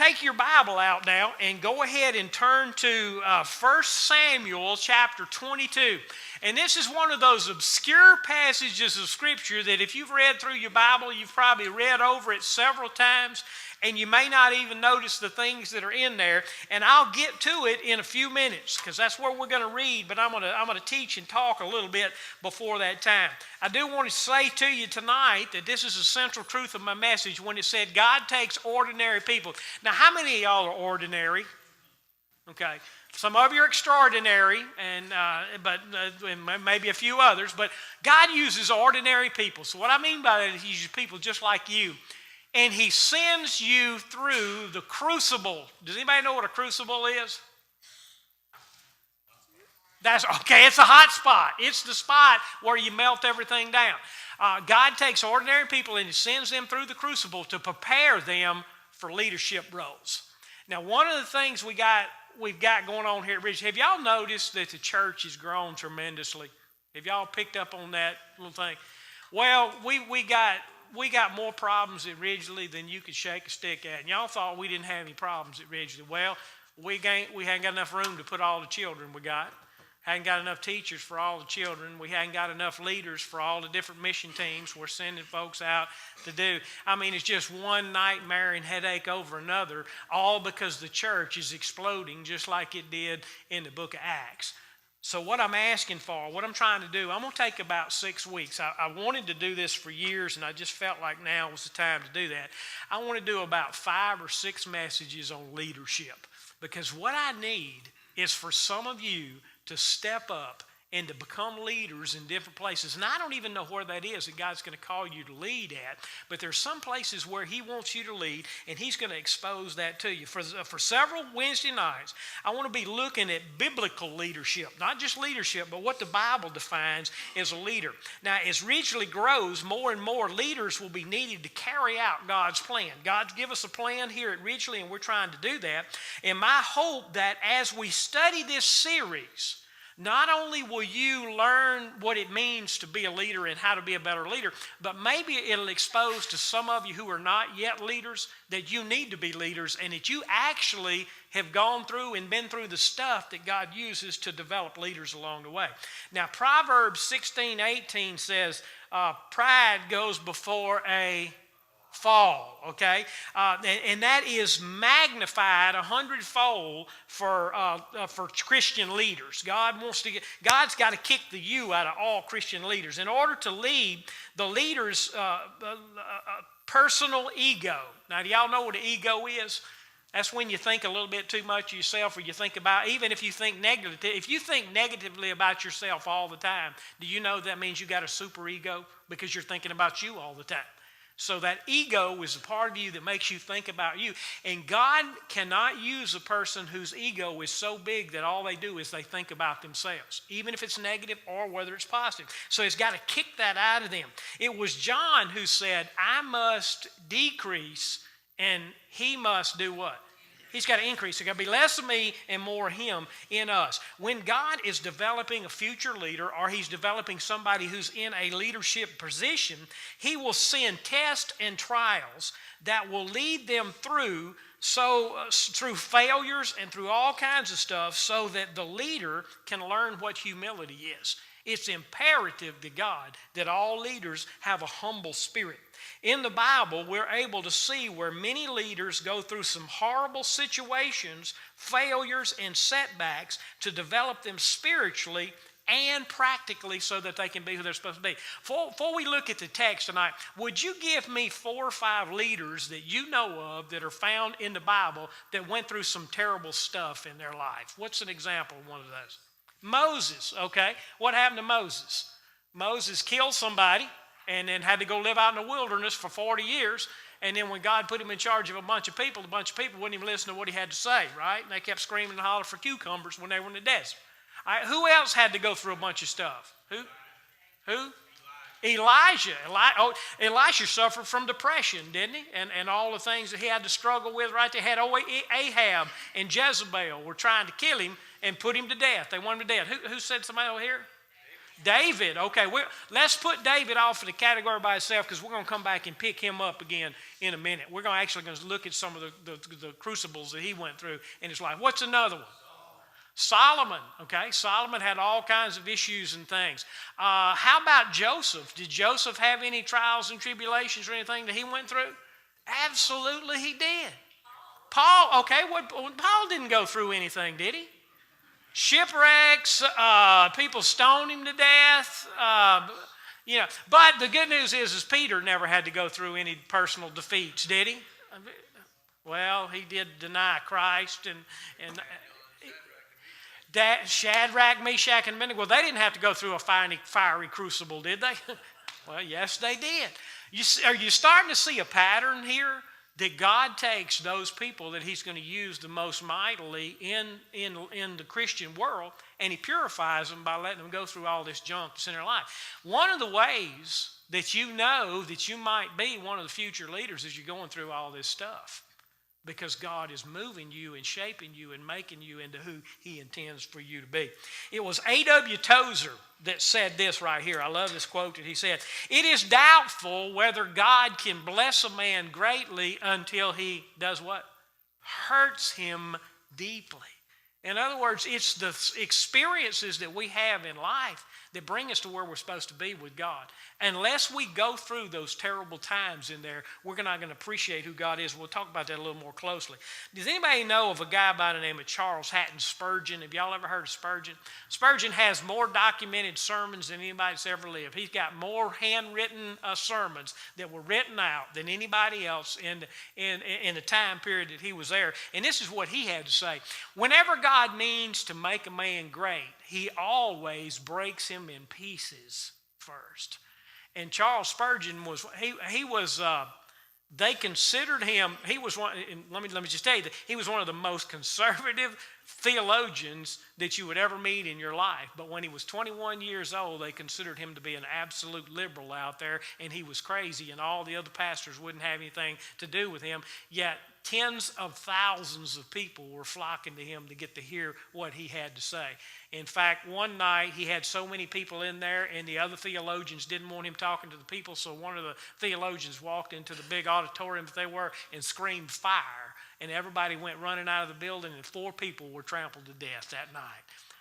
take your Bible out now and go ahead and turn to 1 Samuel chapter 22. And this is one of those obscure passages of Scripture that if you've read through your Bible, you've probably read over it several times, and you may not even notice the things that are in there. And I'll get to it in a few minutes because that's where we're going to read, but I'm going to teach and talk a little bit before that time. I do want to say to you tonight that this is a central truth of my message when it said God takes ordinary people. Now, how many of y'all are ordinary? Okay. Some of you are extraordinary, and maybe a few others, but God uses ordinary people. So what I mean by that is He uses people just like you. And He sends you through the crucible. Does anybody know what a crucible is? That's okay. It's a hot spot. It's the spot where you melt everything down. God takes ordinary people and He sends them through the crucible to prepare them for leadership roles. Now, one of the things we've got going on here at Ridge, have y'all noticed that the church has grown tremendously? Have y'all picked up on that little thing? Well, we got more problems at Ridgely than you could shake a stick at. And y'all thought we didn't have any problems at Ridgely. Well, we hadn't got enough room to put all the children we got. Hadn't got enough teachers for all the children. We hadn't got enough leaders for all the different mission teams we're sending folks out to do. I mean, it's just one nightmare and headache over another, all because the church is exploding just like it did in the book of Acts. So what I'm asking for, what I'm trying to do, I'm going to take about 6 weeks. I wanted to do this for years, and I just felt like now was the time to do that. I want to do about 5 or 6 messages on leadership, because what I need is for some of you to step up and to become leaders in different places. And I don't even know where that is that God's going to call you to lead at, but there's some places where He wants you to lead, and He's going to expose that to you. For several Wednesday nights, I want to be looking at biblical leadership, not just leadership, but what the Bible defines as a leader. Now, as Ridgely grows, more and more leaders will be needed to carry out God's plan. God's given us a plan here at Ridgely, and we're trying to do that. And my hope that as we study this series, not only will you learn what it means to be a leader and how to be a better leader, but maybe it'll expose to some of you who are not yet leaders that you need to be leaders, and that you actually have gone through and been through the stuff that God uses to develop leaders along the way. Now, Proverbs 16:18 says, pride goes before a fall, okay? And that is magnified 100-fold for Christian leaders. God's got to kick the you out of all Christian leaders. In order to lead, the leader's personal ego. Now, do y'all know what an ego is? That's when you think a little bit too much of yourself, or you think about, even if you think negatively, if you think negatively about yourself all the time, do you know that means you got a super ego? Because you're thinking about you all the time. So that ego is a part of you that makes you think about you. And God cannot use a person whose ego is so big that all they do is they think about themselves, even if it's negative or whether it's positive. So He's got to kick that out of them. It was John who said, I must decrease and He must do what? He's got to increase. There's got to be less of me and more of Him in us. When God is developing a future leader, or He's developing somebody who's in a leadership position, He will send tests and trials that will lead them through failures and through all kinds of stuff, so that the leader can learn what humility is. It's imperative to God that all leaders have a humble spirit. In the Bible, we're able to see where many leaders go through some horrible situations, failures, and setbacks to develop them spiritually and practically so that they can be who they're supposed to be. Before we look at the text tonight, would you give me 4 or 5 leaders that you know of that are found in the Bible that went through some terrible stuff in their life? What's an example of one of those? Moses, okay. What happened to Moses? Moses killed somebody and then had to go live out in the wilderness for 40 years. And then when God put him in charge of a bunch of people wouldn't even listen to what he had to say, right? And they kept screaming and hollering for cucumbers when they were in the desert. All right, who else had to go through a bunch of stuff? Who? Elijah. Elisha suffered from depression, didn't he? And all the things that he had to struggle with, right? They had Ahab and Jezebel were trying to kill him and put him to death. They wanted him to death. Who said somebody over here? David, okay, let's put David off in the category by itself because we're going to come back and pick him up again in a minute. We're going to look at some of the crucibles that he went through in his life. What's another one? Solomon, okay? Solomon had all kinds of issues and things. How about Joseph? Did Joseph have any trials and tribulations or anything that he went through? Absolutely he did. Paul, okay, Paul didn't go through anything, did he? Shipwrecks, people stoned him to death, But the good news is Peter never had to go through any personal defeats, did he? Well, he did deny Christ, and that Shadrach, Meshach, and Abednego, they didn't have to go through a fiery crucible, did they? Well, yes, they did. Are you starting to see a pattern here? That God takes those people that he's going to use the most mightily in the Christian world, and he purifies them by letting them go through all this junk that's in their life. One of the ways that you know that you might be one of the future leaders is you're going through all this stuff. Because God is moving you and shaping you and making you into who he intends for you to be. It was A.W. Tozer that said this right here. I love this quote that he said, "It is doubtful whether God can bless a man greatly until he does what? Hurts him deeply." In other words, it's the experiences that we have in life that bring us to where we're supposed to be with God. Unless we go through those terrible times in there, we're not going to appreciate who God is. We'll talk about that a little more closely. Does anybody know of a guy by the name of Charles Hatton Spurgeon? Have y'all ever heard of Spurgeon? Spurgeon has more documented sermons than anybody that's ever lived. He's got more handwritten sermons that were written out than anybody else in the time period that he was there. And this is what he had to say. Whenever God means to make a man great, he always breaks him in pieces first. And Charles Spurgeon they considered him, he was one, let me just tell you that he was one of the most conservative theologians that you would ever meet in your life. But when he was 21 years old, they considered him to be an absolute liberal out there, and he was crazy, and all the other pastors wouldn't have anything to do with him. Yet tens of thousands of people were flocking to him to get to hear what he had to say. In fact, one night he had so many people in there, and the other theologians didn't want him talking to the people, so one of the theologians walked into the big auditorium that they were and screamed fire, and everybody went running out of the building, and 4 people were trampled to death that night.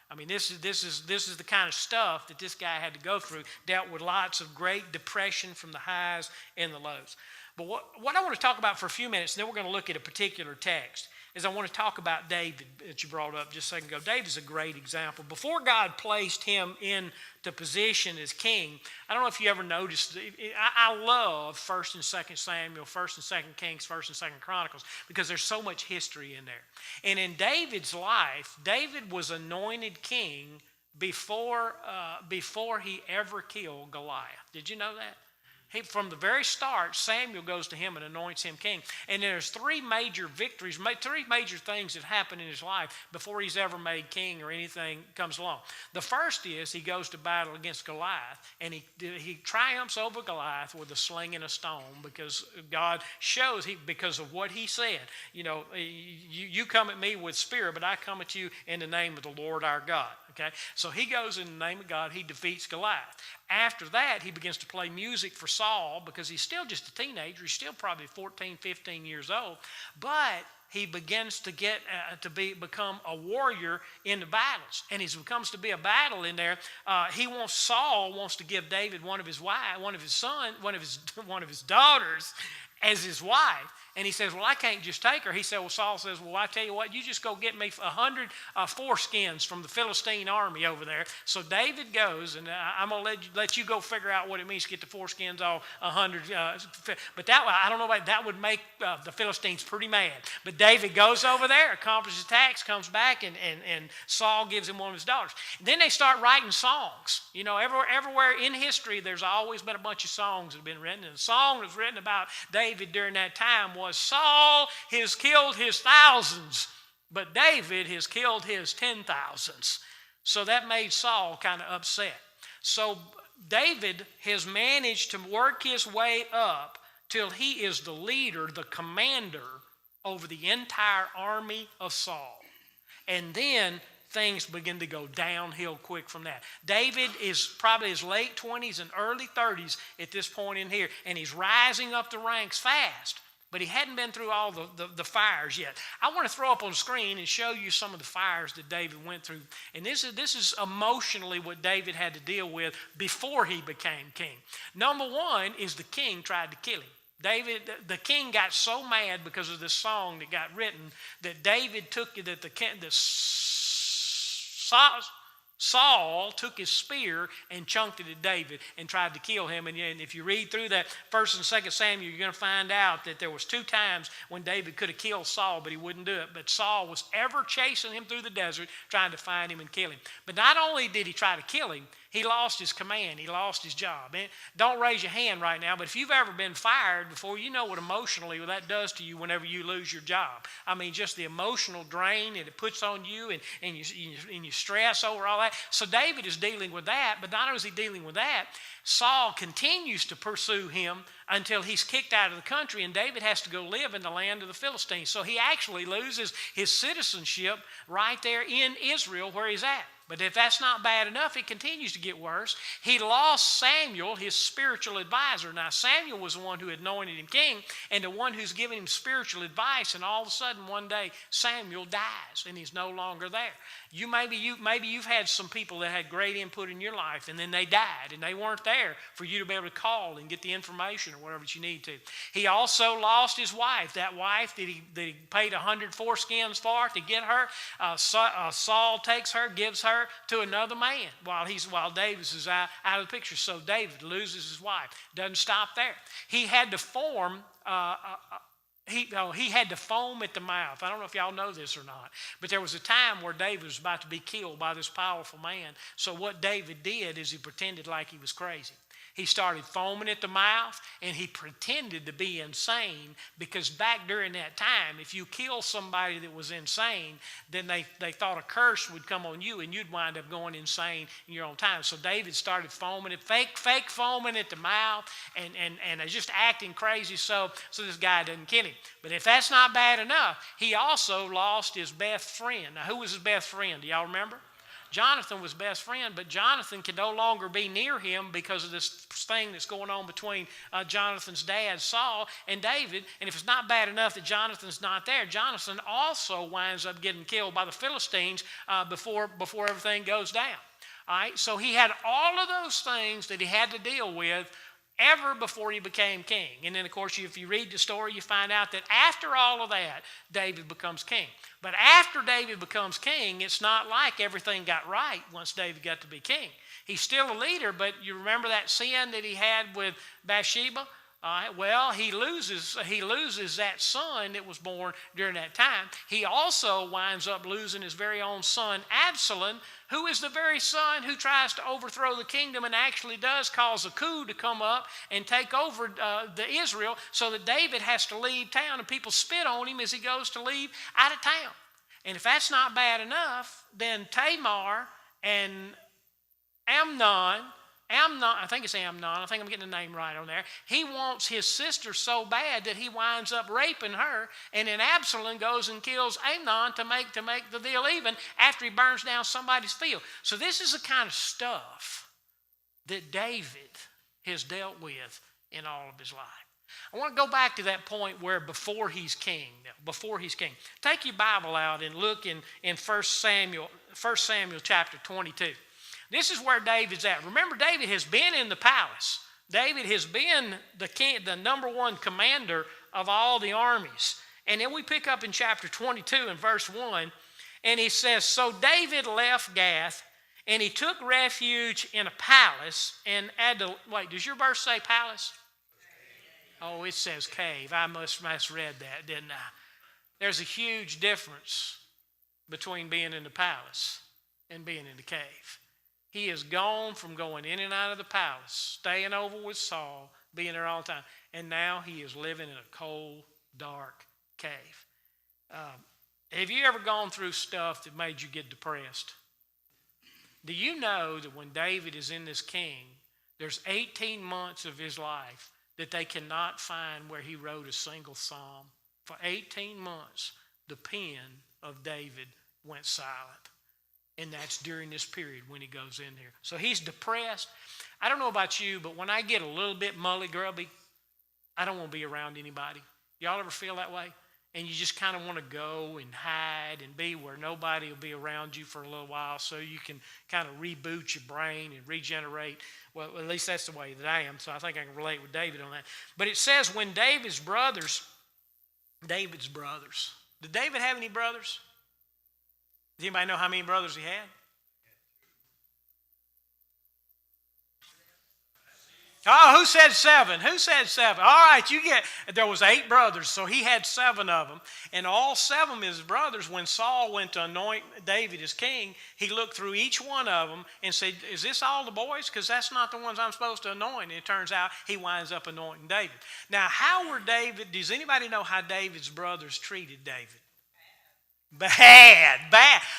I mean, this is the kind of stuff that this guy had to go through. Dealt with lots of great depression from the highs and the lows. But what I want to talk about for a few minutes, and then we're going to look at a particular text, is I want to talk about David that you brought up just a second ago. David's a great example. Before God placed him into position as king, I don't know if you ever noticed, I love 1st and 2nd Samuel, 1st and 2nd Kings, 1st and 2nd Chronicles, because there's so much history in there. And in David's life, David was anointed king before he ever killed Goliath. Did you know that? From the very start, Samuel goes to him and anoints him king. And there's 3 major victories, 3 major things that happen in his life before he's ever made king or anything comes along. The first is he goes to battle against Goliath, and he triumphs over Goliath with a sling and a stone, because God shows, because of what he said. You know, you come at me with spear, but I come at you in the name of the Lord our God. Okay, so he goes in the name of God, he defeats Goliath. After that, he begins to play music for Saul, because he's still just a teenager. He's still probably 14, 15 years old. But he begins to get become a warrior in the battles. And as it comes to be a battle in there, Saul wants to give David one of his daughters as his wife. And he says, well, I can't just take her. Saul says, well, I tell you what, you just go get me 100 foreskins from the Philistine army over there. So David goes, and I'm going to let you go figure out what it means to get the foreskins all 100. But I don't know, that would make the Philistines pretty mad. But David goes over there, accomplishes his task, comes back, and Saul gives him one of his daughters. And then they start writing songs. You know, everywhere in history, there's always been a bunch of songs that have been written. And the song that was written about David during that time was, Saul has killed his thousands, but David has killed his 10,000s. So that made Saul kind of upset. So David has managed to work his way up till he is the leader, the commander over the entire army of Saul. And then things begin to go downhill quick from that. David is probably his late 20s and early 30s at this point in here, and he's rising up the ranks fast. But he hadn't been through all the fires yet. I want to throw up on the screen and show you some of the fires that David went through. And this is emotionally what David had to deal with before he became king. Number one is the king tried to kill him. The king got so mad because of this song that got written that David took it, Saul took his spear and chunked it at David and tried to kill him. And if you read through that 1 and 2 Samuel, you're going to find out that there was 2 times when David could have killed Saul, but he wouldn't do it. But Saul was ever chasing him through the desert, trying to find him and kill him. But not only did he try to kill him, he lost his command. He lost his job. And don't raise your hand right now, but if you've ever been fired before, you know what emotionally that does to you whenever you lose your job. I mean, just the emotional drain that it puts on you, and you stress over all that. So David is dealing with that, but not only is he dealing with that, Saul continues to pursue him until he's kicked out of the country, and David has to go live in the land of the Philistines. So he actually loses his citizenship right there in Israel where he's at. But if that's not bad enough, it continues to get worse. He lost Samuel, his spiritual advisor. Now, Samuel was the one who anointed him king and the one who's giving him spiritual advice, and all of a sudden one day Samuel dies and he's no longer there. Maybe you've had some people that had great input in your life, and then they died and they weren't there for you to be able to call and get the information or whatever that you need to. He also lost his wife. That wife that he paid 100 foreskins for to get her. Saul takes her, gives her to another man while David is out of the picture. So David loses his wife. Doesn't stop there. He had to form. He had to foam at the mouth. I don't know if y'all know this or not, but there was a time where David was about to be killed by this powerful man. So what David did is he pretended like he was crazy. He started foaming at the mouth, and he pretended to be insane, because back during that time, if you kill somebody that was insane, then they thought a curse would come on you, and you'd wind up going insane in your own time. So David started foaming, fake foaming at the mouth, and just acting crazy so this guy doesn't kill him. But if that's not bad enough, he also lost his best friend. Now, who was his best friend? Do y'all remember? Jonathan was best friend, but Jonathan can no longer be near him because of this thing that's going on between Jonathan's dad, Saul, and David. And if it's not bad enough that Jonathan's not there, Jonathan also winds up getting killed by the Philistines before everything goes down. All right, so he had all of those things that he had to deal with ever before he became king. And then, of course, if you read the story, you find out that after all of that, David becomes king. But after David becomes king, it's not like everything got right once David got to be king. He's still a leader, but you remember that sin that he had with Bathsheba? Well, he loses that son that was born during that time. He also winds up losing his very own son, Absalom, who is the very son who tries to overthrow the kingdom and actually does cause a coup to come up and take over the Israel, so that David has to leave town and people spit on him as he goes to leave out of town. And if that's not bad enough, then Tamar and Amnon, I think it's Amnon, I think I'm getting the name right on there. He wants his sister so bad that he winds up raping her, and then Absalom goes and kills Amnon to make the deal even after he burns down somebody's field. So this is the kind of stuff that David has dealt with in all of his life. I want to go back to that point where before he's king. Take your Bible out and look in 1 Samuel chapter 22. This is where David's at. Remember, David has been in the palace. David has been the king, the number one commander of all the armies. And then we pick up in chapter 22 and verse 1, and he says, "So David left Gath, and he took refuge in a palace." And wait, does your verse say palace? Oh, it says cave. I must have read that, didn't I? There's a huge difference between being in the palace and being in the cave. He has gone from going in and out of the palace, staying over with Saul, being there all the time, and now he is living in a cold, dark cave. Have you ever gone through stuff that made you get depressed? Do you know that when David is in this king, there's 18 months of his life that they cannot find where he wrote a single psalm? For 18 months, the pen of David went silent. And that's during this period when he goes in there. So he's depressed. I don't know about you, but when I get a little bit mully grubby, I don't want to be around anybody. Y'all ever feel that way? And you just kind of want to go and hide and be where nobody will be around you for a little while so you can kind of reboot your brain and regenerate. Well, at least that's the way that I am, so I think I can relate with David on that. But it says when David's brothers, did David have any brothers? Does anybody know how many brothers he had? Oh, who said 7? Who said 7? All right, there was 8 brothers, so he had 7 of them. And all 7 of his brothers, when Saul went to anoint David as king, he looked through each one of them and said, is this all the boys? Because that's not the ones I'm supposed to anoint. And it turns out he winds up anointing David. Now, does anybody know how David's brothers treated David? Bad.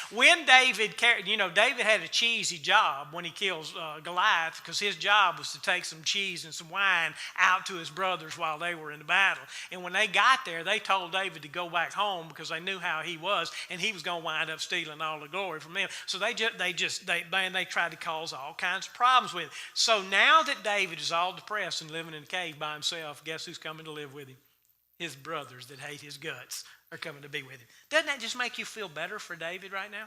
When David had a cheesy job when he kills Goliath, because his job was to take some cheese and some wine out to his brothers while they were in the battle. And when they got there, they told David to go back home because they knew how he was, and he was going to wind up stealing all the glory from them. So they tried to cause all kinds of problems with him. So now that David is all depressed and living in a cave by himself, guess who's coming to live with him? His brothers that hate his guts are coming to be with him. Doesn't that just make you feel better for David right now?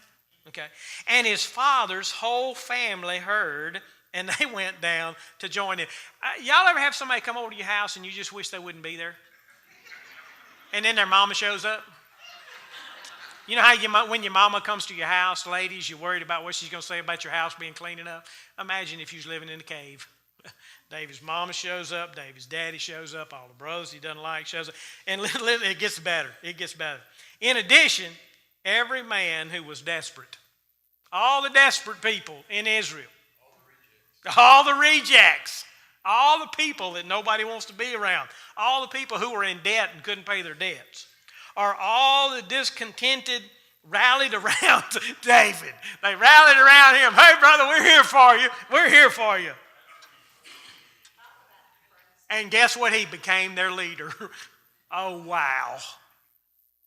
Okay. And his father's whole family heard, and they went down to join him. Y'all ever have somebody come over to your house and you just wish they wouldn't be there? And then their mama shows up? You know how when your mama comes to your house, ladies, you're worried about what she's going to say about your house being clean enough? Imagine if you was living in a cave. David's mama shows up, David's daddy shows up, all the brothers he doesn't like shows up, and it gets better. It gets better. In addition, every man who was desperate, all the desperate people in Israel, all the rejects, all the people that nobody wants to be around, all the people who were in debt and couldn't pay their debts, or all the discontented rallied around David. They rallied around him. Hey, brother, we're here for you. We're here for you. And guess what? He became their leader. Oh, wow.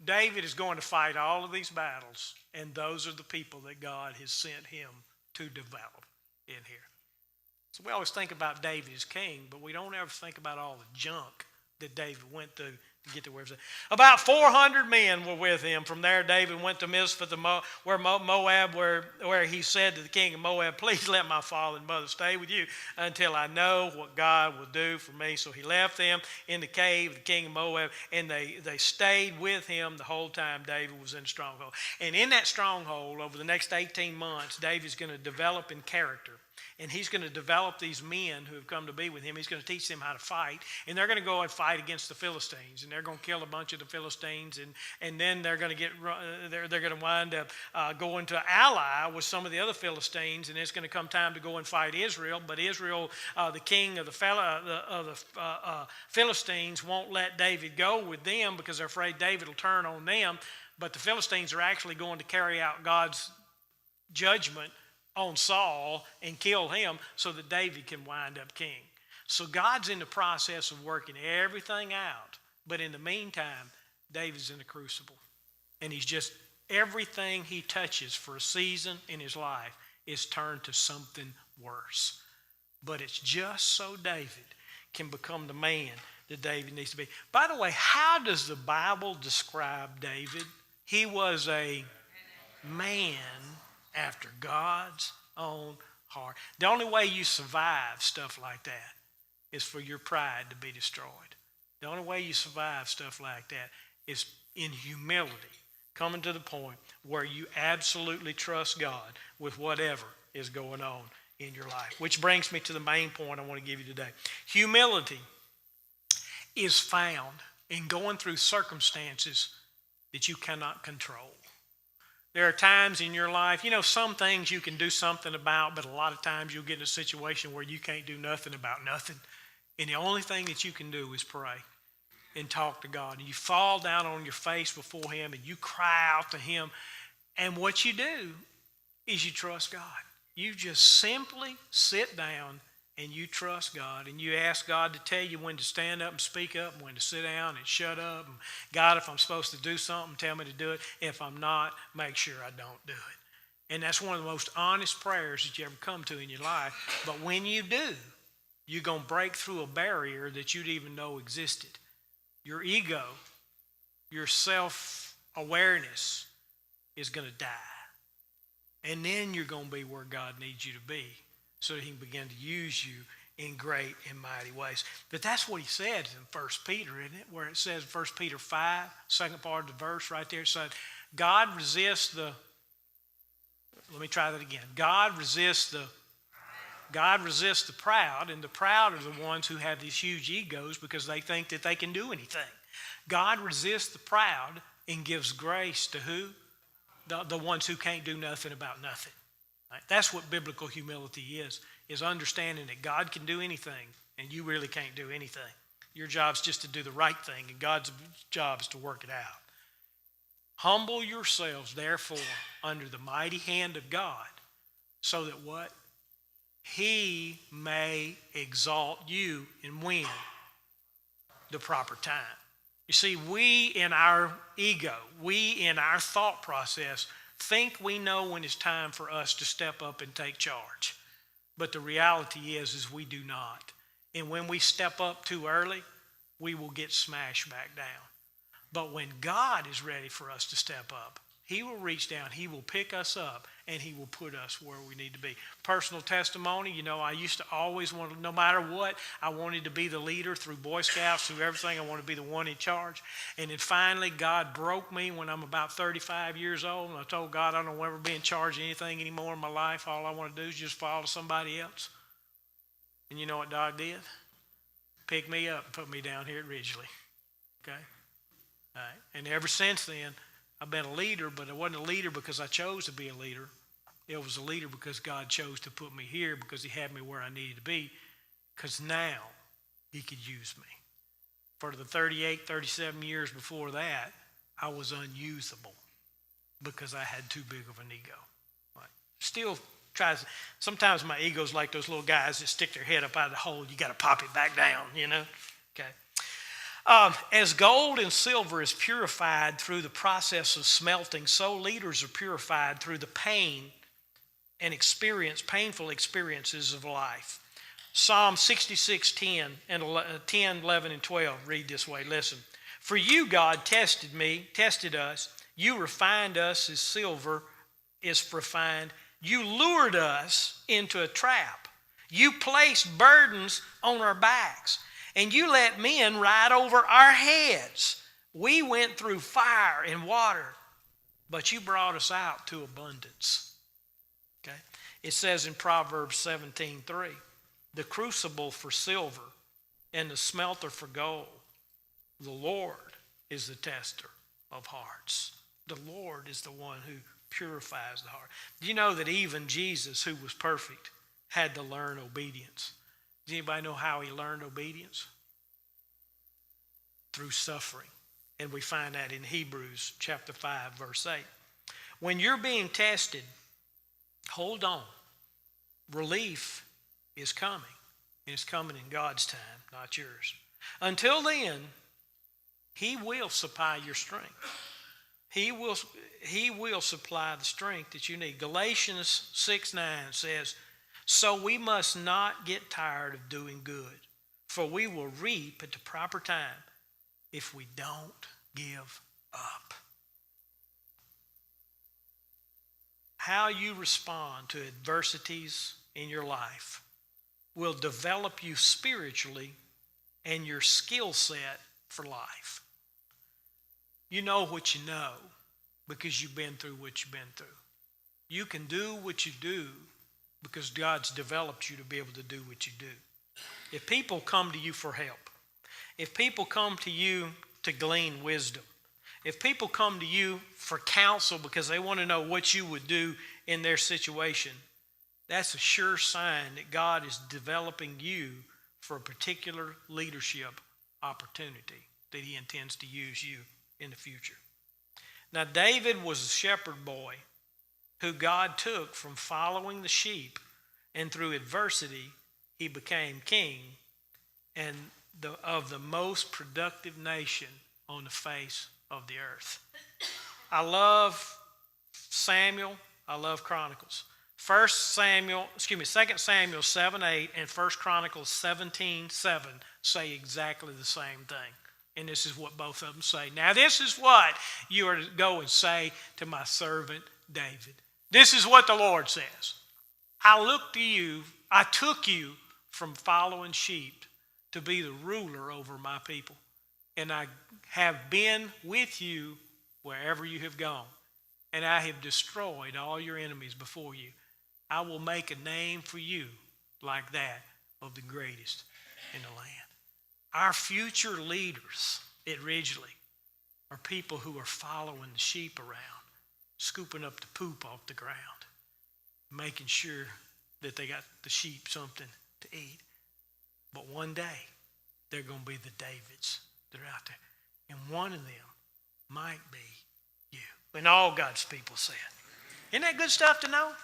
David is going to fight all of these battles, and those are the people that God has sent him to develop in here. So we always think about David as king, but we don't ever think about all the junk that David went through to get to where he was at. About 400 men were with him. From there, David went to Mizpah, where he said to the king of Moab, please let my father and mother stay with you until I know what God will do for me. So he left them in the cave, the king of Moab, and they stayed with him the whole time David was in the stronghold. And in that stronghold, over the next 18 months, David's going to develop in character. And he's going to develop these men who have come to be with him. He's going to teach them how to fight. And they're going to go and fight against the Philistines. And they're going to kill a bunch of the Philistines. And then they're going to wind up going to ally with some of the other Philistines. And it's going to come time to go and fight Israel. But Israel, the king of the Philistines, won't let David go with them because they're afraid David will turn on them. But the Philistines are actually going to carry out God's judgment on Saul and kill him so that David can wind up king. So God's in the process of working everything out. But in the meantime, David's in the crucible. And everything he touches for a season in his life is turned to something worse. But it's just so David can become the man that David needs to be. By the way, how does the Bible describe David? He was a man after God's own heart. The only way you survive stuff like that is for your pride to be destroyed. The only way you survive stuff like that is in humility, coming to the point where you absolutely trust God with whatever is going on in your life. Which brings me to the main point I want to give you today. Humility is found in going through circumstances that you cannot control. There are times in your life, some things you can do something about, but a lot of times you'll get in a situation where you can't do nothing about nothing. And the only thing that you can do is pray and talk to God. And you fall down on your face before him and you cry out to him. And what you do is you trust God. You just simply sit down and you trust God, and you ask God to tell you when to stand up and speak up, and when to sit down and shut up. And God, if I'm supposed to do something, tell me to do it. If I'm not, make sure I don't do it. And that's one of the most honest prayers that you ever come to in your life. But when you do, you're going to break through a barrier that you didn't even know existed. Your ego, your self-awareness is going to die. And then you're going to be where God needs you to be so that he can begin to use you in great and mighty ways. But that's what he says in 1 Peter, isn't it? Where it says 1 Peter 5, second part of the verse right there, it says, God resists the, let me try that again. God resists the proud, and the proud are the ones who have these huge egos because they think that they can do anything. God resists the proud and gives grace to who? The ones who can't do nothing about nothing. Right? That's what biblical humility is understanding that God can do anything and you really can't do anything. Your job's just to do the right thing, and God's job is to work it out. Humble yourselves, therefore, under the mighty hand of God, so that what? He may exalt you in when? The proper time. You see, we in our ego, we in our thought process, think we know when it's time for us to step up and take charge. But the reality is we do not. And when we step up too early, we will get smashed back down. But when God is ready for us to step up, he will reach down, he will pick us up, and he will put us where we need to be. Personal testimony, you know, I used to always want to, no matter what, I wanted to be the leader through Boy Scouts, through everything. I wanted to be the one in charge. And then finally, God broke me when I'm about 35 years old, and I told God I don't want to ever be in charge of anything anymore in my life. All I want to do is just follow somebody else. And you know what God did? Picked me up and put me down here at Ridgely. Okay? All right. And ever since then, I've been a leader, but I wasn't a leader because I chose to be a leader. It was a leader because God chose to put me here because he had me where I needed to be, because now he could use me. For the 38, 37 years before that, I was unusable because I had too big of an ego. Right? Still tries, sometimes my ego's like those little guys that stick their head up out of the hole. You got to pop it back down, you know? Okay. As gold and silver is purified through the process of smelting, so leaders are purified through the pain and painful experiences of life. Psalm 66:10 and 10, 11, and 12 read this way. Listen. For you, God, tested us. You refined us as silver is refined. You lured us into a trap. You placed burdens on our backs. And you let men ride over our heads. We went through fire and water, but you brought us out to abundance. Okay? It says in Proverbs 17:3, the crucible for silver and the smelter for gold. The Lord is the tester of hearts. The Lord is the one who purifies the heart. Do you know that even Jesus, who was perfect, had to learn obedience? Does anybody know how he learned obedience? Through suffering. And we find that in Hebrews chapter 5, verse 8. When you're being tested, hold on. Relief is coming. And it's coming in God's time, not yours. Until then, he will supply your strength. He will supply the strength that you need. Galatians 6:9 says, so we must not get tired of doing good, for we will reap at the proper time if we don't give up. How you respond to adversities in your life will develop you spiritually and your skill set for life. You know what you know because you've been through what you've been through. You can do what you do because God's developed you to be able to do what you do. If people come to you for help, if people come to you to glean wisdom, if people come to you for counsel because they want to know what you would do in their situation, that's a sure sign that God is developing you for a particular leadership opportunity that he intends to use you in the future. Now, David was a shepherd boy who God took from following the sheep, and through adversity, he became king and of the most productive nation on the face of the earth. I love Samuel. I I love Chronicles. 2 Samuel 7:8 and 1 Chronicles 17:7 say exactly the same thing. And this is what both of them say. Now this is what you are to go and say to my servant David. This is what the Lord says. I took you from following sheep to be the ruler over my people. And I have been with you wherever you have gone. And I have destroyed all your enemies before you. I will make a name for you like that of the greatest in the land. Our future leaders at Ridgely are people who are following the sheep around, scooping up the poop off the ground, making sure that they got the sheep something to eat. But one day, they're going to be the Davids that are out there. And one of them might be you. And all God's people said. Isn't that good stuff to know?